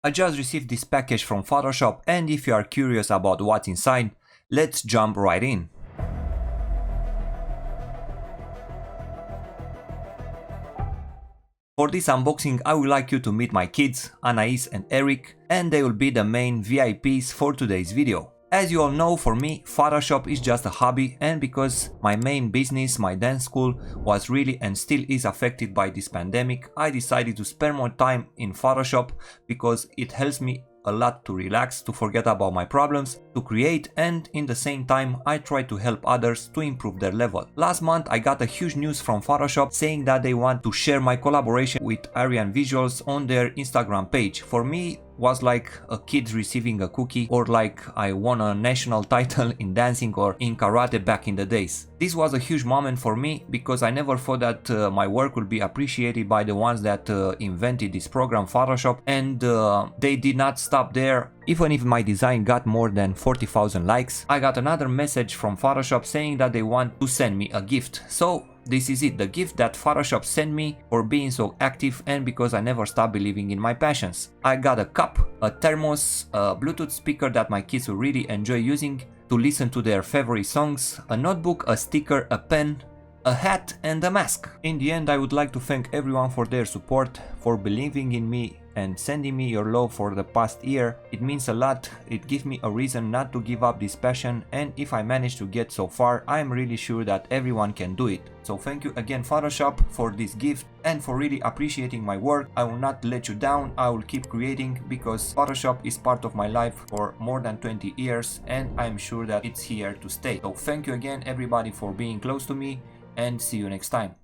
I just received this package from Photoshop, and if you are curious about what's inside, let's jump right in. For this unboxing, I would like you to meet my kids, Anais and Eric, and they will be the main VIPs for today's video. As you all know, for me, Photoshop is just a hobby, and because my main business, my dance school, was really and still is affected by this pandemic, I decided to spend more time in Photoshop because it helps me a lot to relax, to forget about my problems, to create, and in the same time I try to help others to improve their level. Last month I got a huge news from Photoshop saying that they want to share my collaboration with Arian Visuals on their Instagram page. For me, was like a kid receiving a cookie, or like I won a national title in dancing or in karate back in the days. This was a huge moment for me because I never thought that my work would be appreciated by the ones that invented this program Photoshop, and they did not stop there. Even if my design got more than 40,000 likes, I got another message from Photoshop saying that they want to send me a gift. So this is it, the gift that Photoshop sent me for being so active and because I never stopped believing in my passions. I got a cup, a thermos, a Bluetooth speaker that my kids will really enjoy using to listen to their favorite songs, a notebook, a sticker, a pen, a hat and a mask. In the end, I would like to thank everyone for their support, for believing in me and sending me your love for the past year. It means a lot, it gives me a reason not to give up this passion, and if I manage to get so far, I am really sure that everyone can do it. So thank you again Photoshop for this gift and for really appreciating my work. I will not let you down, I will keep creating because Photoshop is part of my life for more than 20 years and I am sure that it's here to stay. So thank you again everybody for being close to me, and see you next time.